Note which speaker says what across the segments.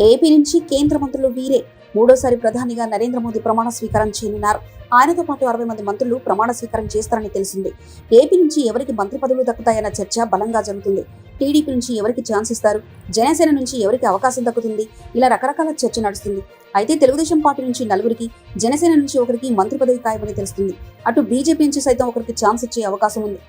Speaker 1: AP నుంచి కేంద్ర మంత్రులు వీరే మూడోసారి ప్రధానిగా నరేంద్ర మోదీ ప్రమాణ స్వీకారం చేయనున్నారు. ఆయనతో పాటు 60 మంది మంత్రులు ప్రమాణ స్వీకారం చేస్తారని తెలిసింది. ఏపీ నుంచి ఎవరికి మంత్రి పదవులు దక్కుతాయన్న చర్చ బలంగా జరుగుతుంది. టీడీపీ నుంచి ఎవరికి ఛాన్స్ ఇస్తారు, జనసేన నుంచి ఎవరికి అవకాశం దక్కుతుంది, ఇలా రకరకాల చర్చ నడుస్తుంది. అయితే తెలుగుదేశం పార్టీ నుంచి నలుగురికి, జనసేన నుంచి ఒకరికి మంత్రి పదవి ఖాయమని తెలుస్తుంది. అటు బీజేపీ నుంచి సైతం ఒకరికి ఛాన్స్ ఇచ్చే అవకాశం ఉంది.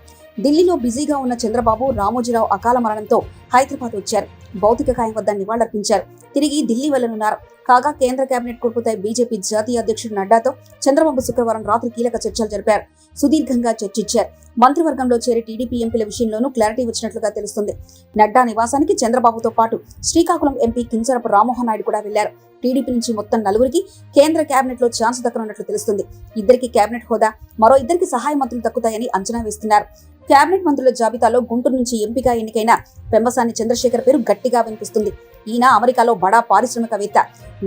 Speaker 1: ఢిల్లీలో బిజీగా ఉన్న చంద్రబాబు, రామోజీరావు అకాల మరణంతో హైదరాబాద్ వచ్చారు. భౌతిక కాయం వద్ద నివాళులర్పించారు. తిరిగి ఢిల్లీ వెళ్లనున్నారు. కాగా కేంద్ర కేబినెట్ కూర్పుపై బీజేపీ జాతీయ అధ్యక్షుడు నడ్డాతో చంద్రబాబు శుక్రవారం రాత్రి కీలక చర్చలు జరిపారు. సుదీర్ఘంగా చర్చించారు. మంత్రివర్గంలో చేరి టీడీపీ ఎంపీల విషయంలోనూ క్లారిటీ వచ్చినట్లుగా తెలుస్తుంది. నడ్డా నివాసానికి చంద్రబాబుతో పాటు శ్రీకాకుళం ఎంపీ కింజరపు రామ్మోహన్ నాయుడు కూడా వెళ్లారు. టీడీపీ నుంచి మొత్తం నలుగురికి కేంద్ర కేబినెట్ లో ఛాన్స్ దక్కనున్నట్లు తెలుస్తుంది. ఇద్దరికి కేబినెట్ హోదా, మరో ఇద్దరికి సహాయ మంత్రులు దక్కుతాయని అంచనా వేస్తున్నారు. కేబినెట్ మంత్రుల జాబితాలో గుంటూరు నుంచి ఎంపీగా ఎన్నికైన పెమ్మసాని చంద్రశేఖర్ పేరు గట్టిగా వినిపిస్తుంది. ఈయన అమెరికాలో బడా పారిశ్రామికవేత్త.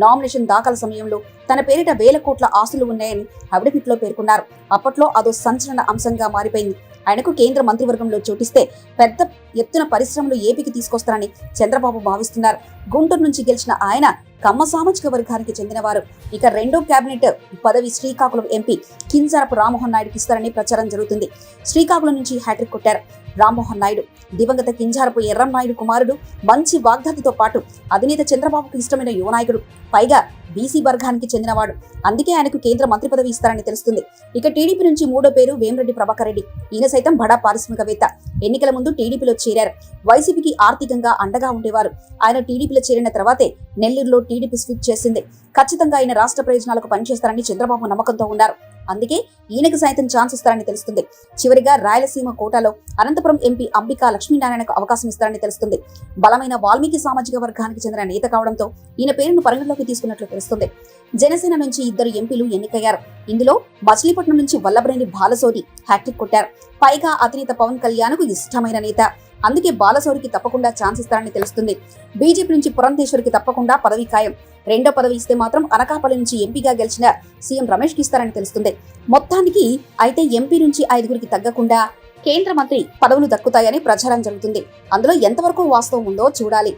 Speaker 1: నామినేషన్ దాఖలు సమయంలో తన పేరిట వేల కోట్ల ఆస్తులు ఉన్నాయని అఫిడవిట్లో పేర్కొన్నారు. అప్పట్లో అదో సంచలన అంశంగా మారిపోయింది. ఆయనకు కేంద్ర మంత్రివర్గంలో చోటిస్తే పెద్ద ఎత్తున పరిశ్రమలు ఏపీకి తీసుకొస్తారని చంద్రబాబు భావిస్తున్నారు. గుంటూరు నుంచి గెలిచిన ఆయన కమ్మ సామాజిక వర్గానికి చెందినవారు. ఇక రెండో కేబినెట్ పదవి శ్రీకాకుళం ఎంపీ కింజరపు రామ్మోహన్ నాయుడుకి ఇస్తారని ప్రచారం జరుగుతుంది. శ్రీకాకుళం నుంచి హ్యాట్రిక్ కొట్టారు రామ్మోహన్ నాయుడు. దివంగత కింజరపు ఎర్రంనాయుడు కుమారుడు. మంచి వాగ్దాతితో పాటు అధినేత చంద్రబాబుకు ఇష్టమైన యువ నాయకుడు. పైగా బీసీ వర్గానికి చెందినవాడు. అందుకే ఆయనకు కేంద్ర మంత్రి పదవి ఇస్తారని తెలుస్తుంది. ఇక టీడీపీ నుంచి మూడో పేరు వేమిరెడ్డి ప్రభాకర్ రెడ్డి. ఈయన సైతం బడా పారిశ్రామికవేత్త. ఎన్నికల ముందు టీడీపీలో చేరారు. వైసీపీకి ఆర్థికంగా అండగా ఉండేవారు. ఆయన టీడీపీలో చేరిన తర్వాతే నెల్లూరులో టీడీపీ స్విప్ చేసింది. ఖచ్చితంగా ఆయన రాష్ట్ర ప్రయోజనాలకు పనిచేస్తారని చంద్రబాబు నమ్మకంతో ఉన్నారు. అందుకే ఈయనకు సైతం ఛాన్స్ ఇస్తారని తెలుస్తుంది. చివరిగా రాయలసీమ కోటాలో అనంతపురం ఎంపీ అంబికా లక్ష్మీనారాయణకు అవకాశం ఇస్తారని తెలుస్తుంది. బలమైన వాల్మీకి సామాజిక వర్గానికి చెందిన నేత కావడంతో ఈయన పేరును పరిగణలోకి తీసుకున్నట్లు తెలుస్తుంది. జనసేన నుంచి ఇద్దరు ఎంపీలు ఎన్నికయ్యారు. ఇందులో మచిలీపట్నం నుంచి వల్లభనేని బాలశౌరి హ్యాట్రిక్ కొట్టారు. పైగా అధినేత పవన్ కళ్యాణ్కు ఇష్టమైన నేత. అందుకే బాలశౌరికి తప్పకుండా ఛాన్స్ ఇస్తారని తెలుస్తుంది. బీజేపీ నుంచి పురంధేశ్వరికి తప్పకుండా పదవి ఖాయం. రెండో పదవి ఇస్తే మాత్రం అనకాపల్లి నుంచి ఎంపీగా గెలిచిన సీఎం రమేష్కి ఇస్తారని తెలుస్తుంది. మొత్తానికి అయితే ఎంపీ నుంచి 5గురికి తగ్గకుండా కేంద్ర మంత్రి పదవులు దక్కుతాయని ప్రచారం జరుగుతుంది. అందులో ఎంతవరకు వాస్తవం ఉందో చూడాలి.